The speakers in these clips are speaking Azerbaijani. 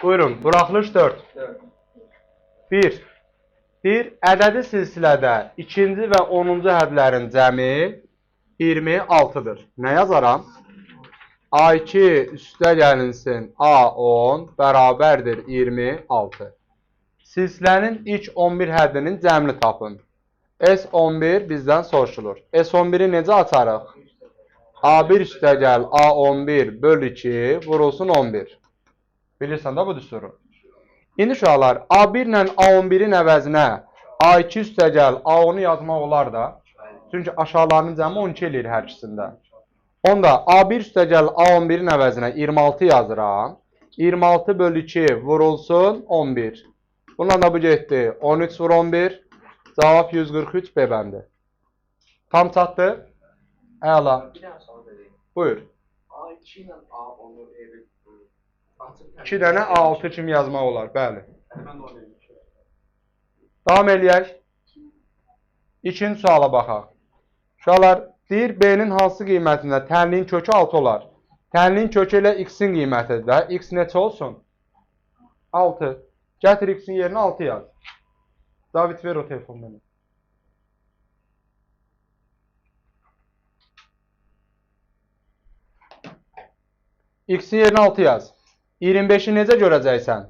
Buyurun, buraxılış 4. 1. Bir ədədi silsilədə ikinci və 10-cu hədlərin cəmi 26-dır. Nə yazaram? A2 üstə gəlinsin A10 bərabərdir 26. Silsilənin ilk 11 həddinin cəmini tapın. S11 bizdən soruşulur. S11-i necə açarıq? A1 üstə gəl A11 böl 2 vurulsun 11. Bilirsən də bu düsturu. İndi uşaqlar, A1 ilə A11-in əvəzinə A2 üstə gəl A10-u yazmaq olar da. Çünki aşağılarının cəmi 12 eləyir hər ikisində. Onda A1 üstə gəl A11-in əvəzinə 26 yazıram. 26 böl 2 vurulsun 11. Bununla da bu getdi. 13 vur 11. Cavab 143 B bəndi. Tam çatdı? Əla. Buyur. A2 ilə A10-u 2 dənə A6 kimi yazmaq olar, bəli. Davam eləyək. İkinci suala baxaq. Uşaqlar, deyir B-nin hansı qiymətində tənliyin kökü 6 olar? Tənliyin kökü ilə X-in qiymətidir də. X neçə olsun? 6. Gətir X-in yerinə 6 yaz. David, ver o telefonu mənə. X-in yerinə 6 yaz. 25-i necə görəcəksən?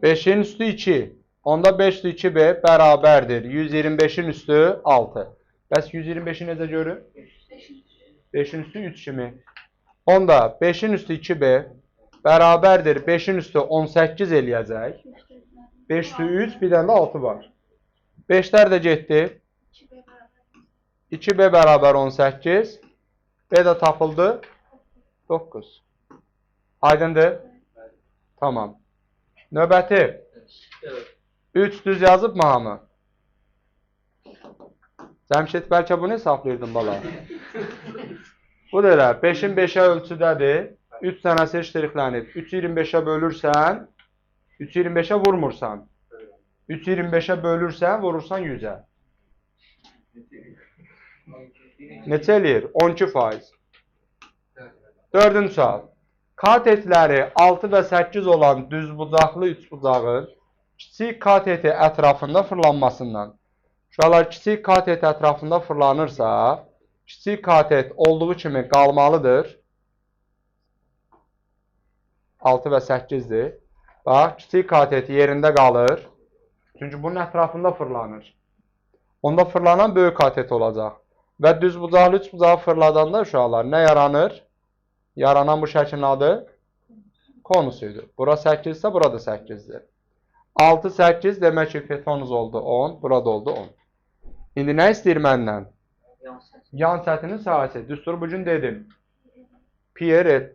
5-in üstü 2. Onda 5 üstü 2B bərabərdir. 125-in üstü 6. Bəs 125-i necə görür? 5-in üstü 3 kimi. Onda 5-in üstü 2B bərabərdir. 5-in üstü 18 eləyəcək. 5 üstü 3, bir dənə də 6 var. 5-lər də getdi. 2B bərabər 18. B də tapıldı. 9. Aydındır? Tamam. Növbəti. 3 düz yazıb mı hamı? Cəmşid, bəlkə bunu hesablayırdın bala. Bu da elə. 5-in 5-ə ölçüdədir. 3 dənəsi iştiriklənib. 3'ü 25'ə bölürsən, 3'ü 25'ə vurmursan. 3'ü 25'ə bölürsən, vurursan 100'ə. Neçə eləyir? 12%. Dördüncü sual. Katetləri 6 və 8 olan düzbucaqlı üçbucağın kiçik kateti ətrafında fırlanmasından. Uşaqlar, kiçik katet ətrafında fırlanırsa, kiçik katet olduğu kimi qalmalıdır. 6 və 8'dir. Bax, kiçik katet yerində qalır. Çünki bunun ətrafında fırlanır. Onda fırlanan böyük katet olacaq. Və düzbucaqlı üçbucağı fırladanda uşaqlar nə yaranır? Yaranan bu şəklin adı konusuydu. Bura 8 ise burada 8'dir. 6, 8 demək ki pitonuz oldu 10. Burada oldu 10. İndi nə istəyir məndən? Yan səthinin sahəsi. Düsturu bugün dedim. Pi R.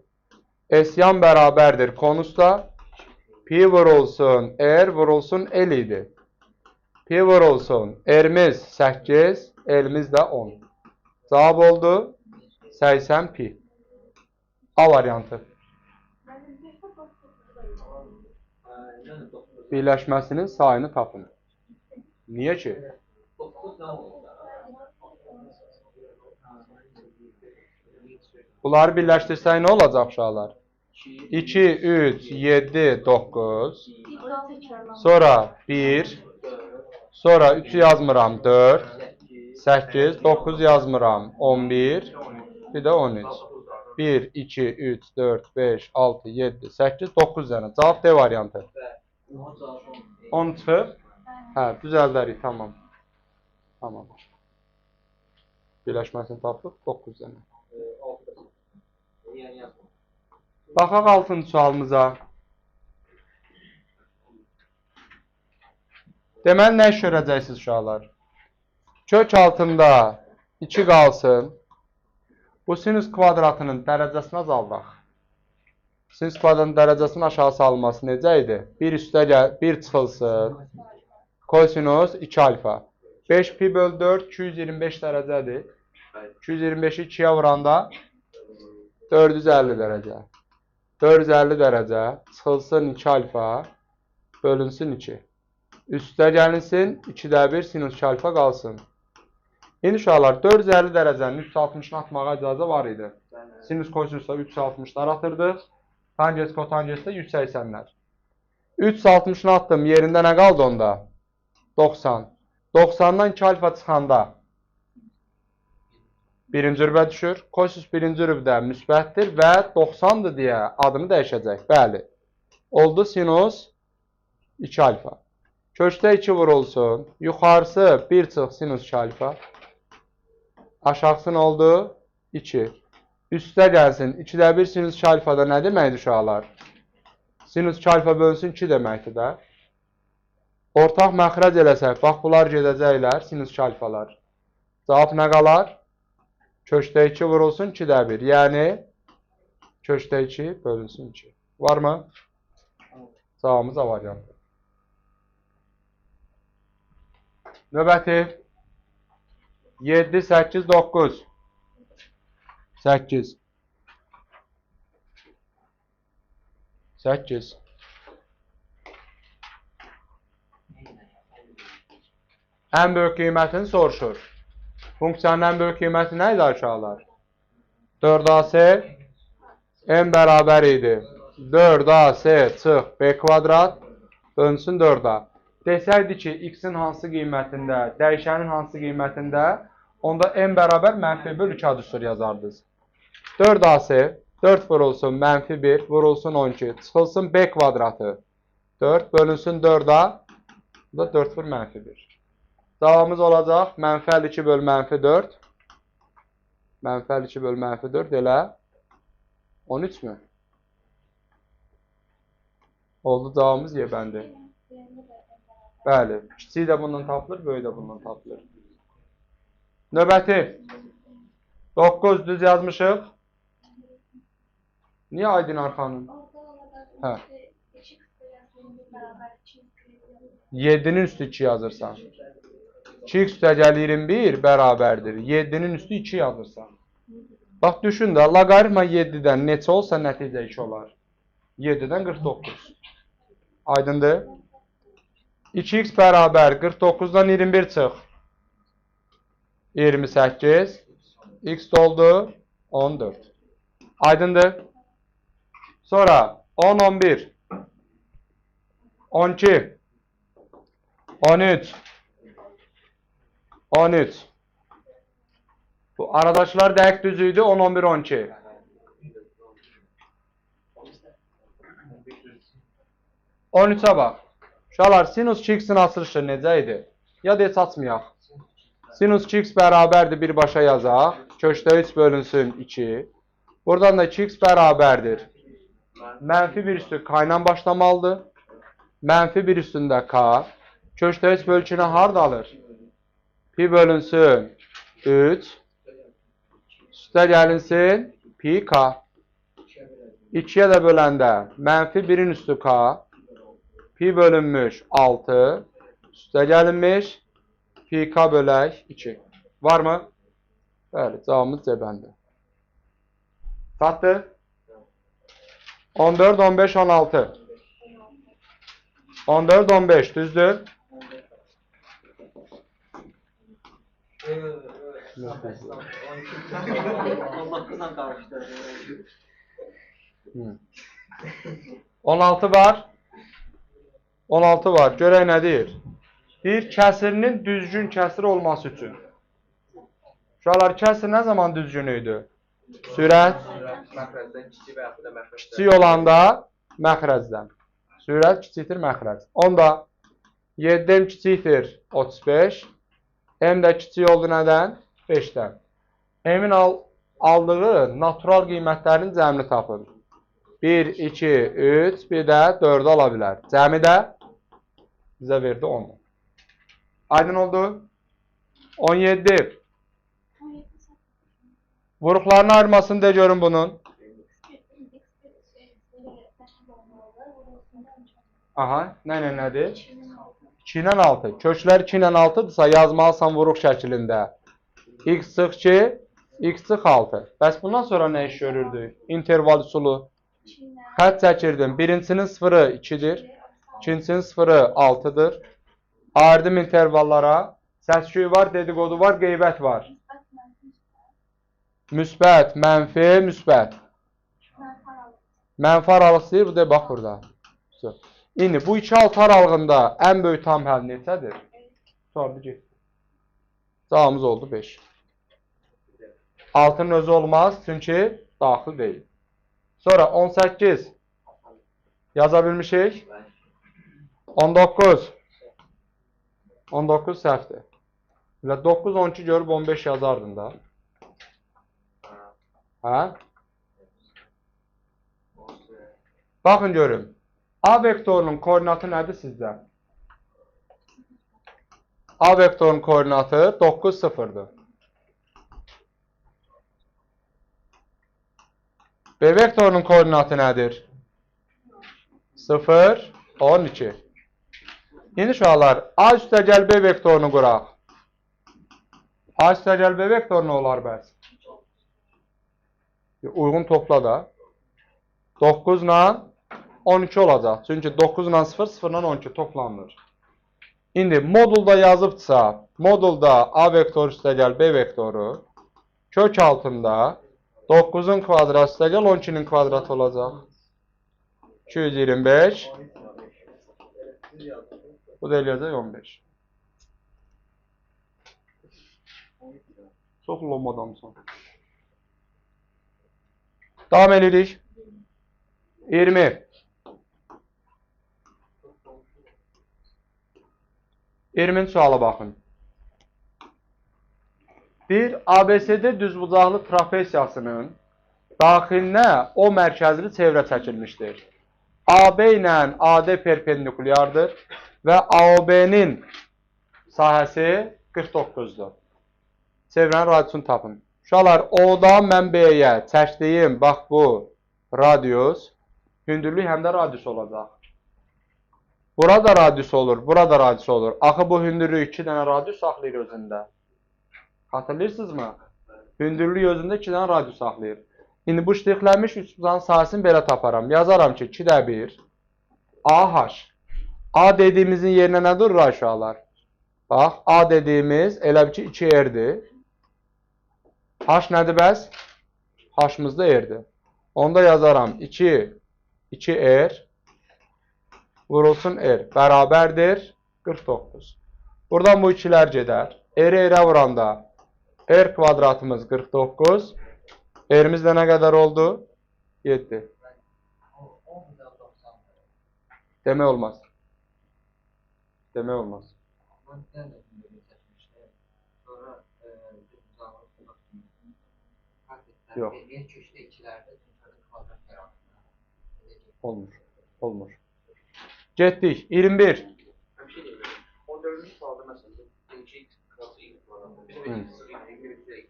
S yan bərabərdir konusda. Pi vurulsun R vurulsun L idi. Pi vurulsun R'miz 8, L'miz də 10. Cavab oldu 80 pi. A variantı. Birləşməsinin sayını tapın. Niyə ki? Bunları birləşdirsək nə olacaq uşaqlar? 2, 3, 7, 9. Sonra 1. Sonra 3'ü yazmıram 4. 8, 9 yazmıram 11. Bir də 13. 1, 2, 3, 4, 5, 6, 7, 8, 9 dənə. Cavab D variantı. 10 çıxıb. Hə, düzəldərik, tamam. Tamam. Birləşməsini tapdıq, 9 dənə. Baxaq 6-cı sualımıza. Deməli, nə iş görəcəksiniz uşaqlar? Kök altında 2 qalsın. Bu sinüs kvadratının dərəcəsini azaldaq. Sinüs kvadratının dərəcəsinin aşağı salınması necə idi? 1 üstə gəl, 1 çıxılsın. Kosinus 2 alfa. 5 pi böl 4 225 dərəcədir. 225'i 2'ye vuranda 450 dərəcə. 450 dərəcə çıxılsın 2 alfa bölünsün 2. Üstə gəlinsin 2'də 1 sinüs 2 alfa qalsın. İndi uşaqlar 450 dərəcənin 360'ını atmağa icazə var idi. Sinüs kosinusda 360'lar atırdıq. Tangens kotangens də 180'lər. 360'ını attım. Yerində nə qaldı onda? 90. 90'dan 2 alfa çıxanda birinci rübə düşür. Kosinus birinci rübdə müsbətdir və 90'dır deyə adını dəyişəcək. Bəli. Oldu sinus 2 alfa. Köşdə 2 vurulsun. Yuxarısı 1 çıx sinus 2 alfa. Aşağısı nə oldu? 2. Üstə gəlsin. 2'də 1 sinus 2 alfada nə deməkdir uşaqlar? Sinus 2 alfa bölünsün 2 deməkdir də. Ortaq məxrəc eləsək, bax bunlar gedəcəklər, sinus 2 alfalar. Cavab nə qalar? Köşdə 2 vurulsun 2'də 1. Yəni, köşdə 2 bölünsün 2. Var mı? Cavabımız A variantı. Növbəti 7, 8, 9. 8. 8. Ən böyük qiymətini soruşur. Funksiyanın ən böyük qiyməti nə idi aşağılar? 4AC n bərabər idi. 4AC çıx b kvadrat bölünsün 4A. Desəydi ki, x-in hansı qiymətində, dəyişənin hansı qiymətində, onda n bərabər mənfi böl 2 adüstür yazardınız. 4AC 4 vurulsun mənfi 1 vurulsun 12 çıxılsın b kvadratı 4 bölünsün 4A, bu da 4 vur mənfi 1. Cavabımız olacaq mənfi 52 böl mənfi 4. Mənfi 52 böl mənfi 4 elə 13 mü? Oldu, cavabımız Y bəndi. Bəli, kiçiyi də bundan tapılır, böyük də bundan tapılır. Növbəti 9 düz yazmışıq. Niyə Aydın Arxanın? Hə. 7'nin üstü 2 yazırsan. 2x üstəgəl 21 bərabərdir. 7'nin üstü 2 yazırsan. Bax, düşün də, loqaritma 7'dən neçə olsa nəticə 2 olar? 7'dən 49. Aydındır? 2x bərabər 49'dan 21 çıx. 28. X oldu 14. Aydındır? Sonra 10, 11. 12. 13. 13. Bu arkadaşlar dəqiq düzüydü. 10, 11, 12. On 13'e bax. Uşaqlar, sinus 2x'in açılışı necə idi? Ya da heç açmayaq. Sinus 2x bərabərdir, birbaşa yazaq. Köşdə 3 bölünsün 2. Buradan da 2x bərabərdir. Mənfi 1 üstü k ilə başlamalıdır. Mənfi 1 üstündə k. Köşdə 3 bölü 2'ni harada alır? Pi bölünsün 3. Üstə gəlinsin pi k. 2'ye də böləndə mənfi 1'in üstü k. Pi bölünmüş 6. Üstə gəlinmiş pi k bölək 2. Var mı? Bəli, cavabımız C bəndi. Tatlı? 14, 15, 16. 14, 15 düzdür. Allah'tan karıştı. 16 var. 16 var. Görək nə deyir? Deyir, kəsirinin düzgün kəsir olması üçün. Uşaqlar, kəsir nə zaman düzgün idi? Sürət Məxrəcdən kiçik və yaxud da məxrəcdən. kiçik olanda məxrəcdən. Sürət kiçikdir məxrəc. Onda 7'm kiçikdir 35. M də kiçik oldu nədən? 5'dən. M'in aldığı natural qiymətlərin cəmini tapın. 1, 2, 3, bir də 4 ala bilər. Cəmi də bizə verdi 10. Aydın oldu? 17. Vuruqların ayırmasını da görün bunun. Aha, nədir? 2 ilə 6. Köklər 2 ilə 6'dırsa yazmalısan vuruq şəklində. X çıx 2, X çıx 6. Bəs bundan sonra nə iş görürdük? İnterval üsulu. Xətt çəkirdim. Birincisinin sıfırı 2'dir. İkincisinin sıfırı 6'dır. Ayırdım intervallara. Səsküy var, dedikodu var, qeybət var. Müsbət, mənfi, müsbət. Mənfi aralığı istəyir, bu da bax burada. İndi bu iki altı aralığında ən böyük tam həll neçədir? Sordu ki. Cavabımız oldu 5. 6'nın özü olmaz, çünki daxil deyil. Sonra 18 yaza bilmişik. 19 19 səhvdir. Elə 9, 12 görüb 15 yazardın da. Hə? Baxın görün. A vektorunun koordinatı nədir sizdə? A vektorunun koordinatı 9, 0'dır. B vektorunun koordinatı nədir? 0, 12. İndi uşaqlar, A üstəgəl B vektorunu quraq. A üstəgəl B vektoru nə olar bəs? Uyğun topla da. 9 ilə 12 olacaq. Çünki 9 ilə 0, 0 ilə 12 toplanılır. İndi modulda yazıbsa, modulda A vektoru üstəgəl B vektoru kök altında 9'un kvadratı üstəgəl 12'nin kvadratı olacaq. 225. Bu da eləyəcək 15. Çox lom adamsan. Davam edirik. 20. 20. suala baxın. Bir ABCD düzbucaqlı trapesiyasının daxilinə O mərkəzli çevrə çəkilmişdir. AB ilə AD perpendikulyardır və AOB-nin sahəsi 49'dur. Çevrənin radiusunu tapın. Uşaqlar, O-dan mən B-yə çəkdiyim, bax bu radius, hündürlük həm də radius olacaq. Burada radius olur, burada radius olur. Axı bu hündürlük 2 dənə radius saxlayır özündə. Hatırlayırsınızmı? Hündürlük özündə 2 dənə radius saxlayır. İndi bu ştrixlənmiş üçbucağın sahəsini belə taparam. Yazaram ki, 2-də 1 AH. A dediyimizin yerinə nə durur uşaqlar? Bax, A dediyimiz elə ki 2R-dir. H nədir bəs? H-mız da R-dir. Onda yazaram 2R vurulsun R bərabərdir 49. Buradan bu ikilər gedər. R-ə vuranda R kvadratımız 49. R'miz də nə qədər oldu? 7. Demək olmaz. Demək olmaz. Yox. Olmur. Olmur. Getdik. 21. O dördüncü sualda məsələn 2x plus y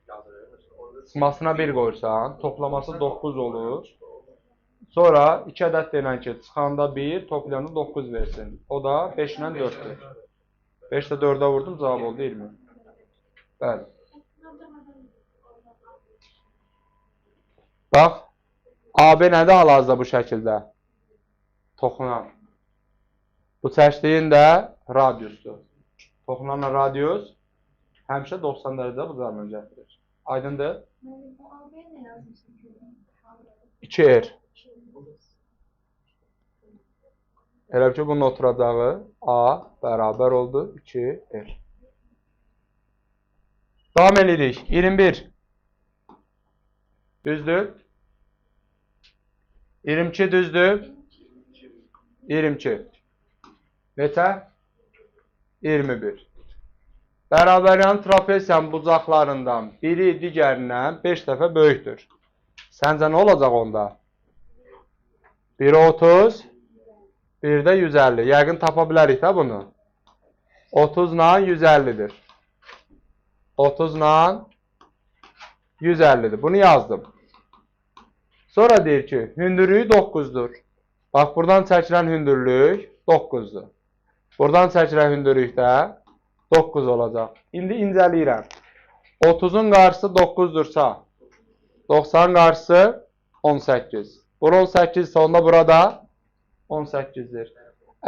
kvadrat. Sımasına 1 qoyursan, toplaması 9 olur. Sonra 2 ədəd denən ki, çıxanda 1, toplayanda 9 versin. O da 5 ilə 4'dür. 5 də 4'ə vurdum, cavab oldu 20. Bəli. Bax, AB nədir hal-hazırda bu şəkildə? Toxunan. Bu çəkdiyin də radiusdur. Toxunan radius həmişə 90 dərəcə bucağına gətirir. Aydındır? 2R. Elə ki, bunun oturacağı A bərabər oldu 2R. Davam edirik. 21. Düzdür? 22 düzdür? 22. Neçə? 21. Bərabəryan trapesiyanın bucaqlarından biri digərindən 5 dəfə böyükdür. Səncə nə olacaq onda? Biri 30, biri də 150. Yəqin tapa bilərik də bunu. 30 ilə 150'dir. 30 ilə 150'dir. Bunu yazdım. Sonra deyir ki, hündürlüyü 9'dur. Bax, buradan çəkilən hündürlük 9'dur. Buradan çəkilən hündürlük də 9 olacaq. İndi incələyirəm. 30'un qarşısı 9'dursa, 90'ın qarşısı 18. Bura 18 ise onda burada 18'dir.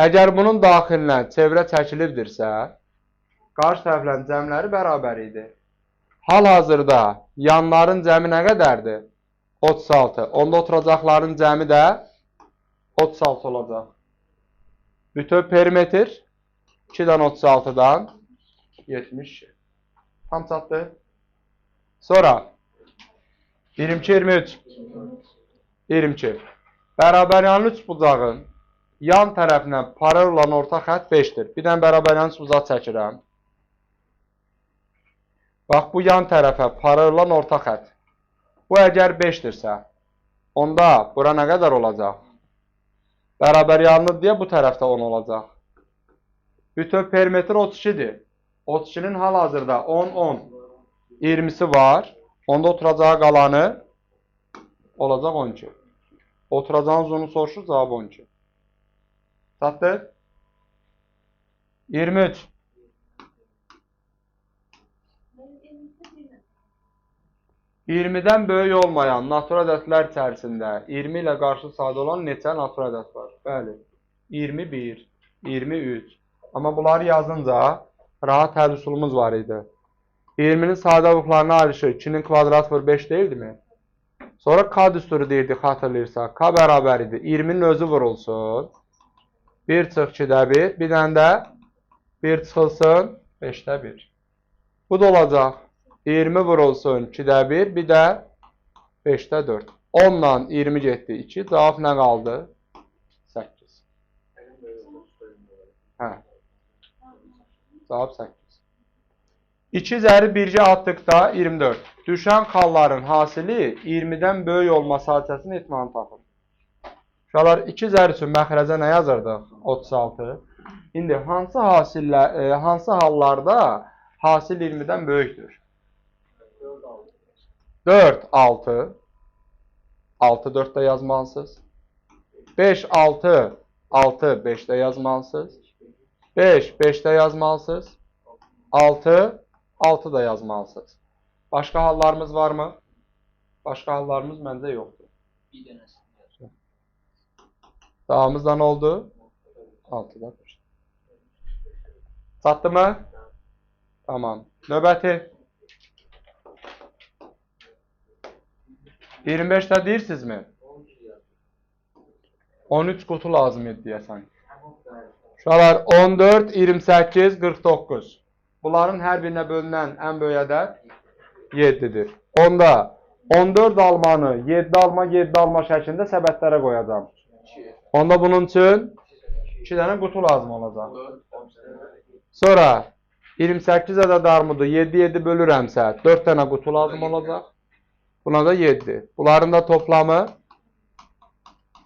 Əgər bunun daxilinə çevrə çəkilibdirsə, qarşı tərəflərin cəmləri bərabər idi. Hal-hazırda yanların cəmi nə qədərdir? 36. Onda oturacaqların cəmi də 36 olacaq. Bütöv perimetr 2-dən 36-dan 72. Tam çatdı. Sonra 22, 23, 22. Bərabəryanlı üçbucağın yan tərəfinə paralel olan orta xətt 5-dir. Bir dənə bərabəryanlı üçbucaq çəkirəm. Bax, bu yan tərəfə paralel olan orta xətt. Bu əgər 5-dirsə, onda bura nə qədər olacaq? Bərabəryanlı deyə bu tərəfdə 10 olacaq. Bütöv perimetr 32-dir. 32-nin hal-hazırda 10, 10, 20'si var. Onda oturacağı qalanı olacaq 12. Oturacağın uzunluğu soruşur, cavab 12. Çatdı? 23. 20-dən böyük olmayan natural ədədlər içərisində 20 ilə qarşı sayda olan neçə natural ədəd var? Bəli. 21, 23. Amma bunları yazınca rahat həll üsulumuz var idi. 20'nin saydalıqlarına ayrışır. 2'nin kvadratı vur 5 değildi mi? Sonra k düsturu deyirdik, hatırlayırsa. K bərabər idi. 20'nin özü vurulsun. 1 çıx 2'də 1. Bir dənə də 1 çıxılsın 5'də 1. Bu da olacaq. 20 vurulsun 2'də 1. Bir də 5'də 4. 10 ilə 20 getdi 2. Cavab nə qaldı? 8. Hə. Cavab 8. 2 üzəri 1-ci atdıqda 24. Düşən xalların hasili 20-dən böyük olması hadisəsinin ehtimalını tapın. Uşaqlar 2 üzəri üçün məxrəcə nə yazırdıq? 36. İndi hansı hallarda hasil 20-dən böyükdür? 4, 6. 6, 4-də yazmalısınız. 5, 6, 6, 5-də yazmalısınız. 5, 5-də yazmalısınız. 6, 6 da yazmalısınız. Başqa hallarımız var mı? Başqa hallarımız məncə yoxdur. Bir dənəsini yazın. Davamızda nə oldu? 6'da 5. Çatdı mı? Tamam. Növbəti. 25'də deyirsinizmi? 13 qutu lazım idi deyəsən. Uşaqlar 14, 28, 49. Bunların hər birinə bölünən ən böyük ədəd 7'dir. Onda 14 almanı 7 alma 7 alma şəklində səbətlərə qoyacağım. Onda bunun üçün 2 dənə qutu lazım olacaq. Sonra 28 ədəd armudu 7 bölürəmsə 4 dənə qutu lazım olacaq. Buna da 7. Bunların da toplamı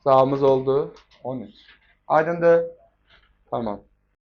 sağımız oldu 13. Aydındır? Tamam.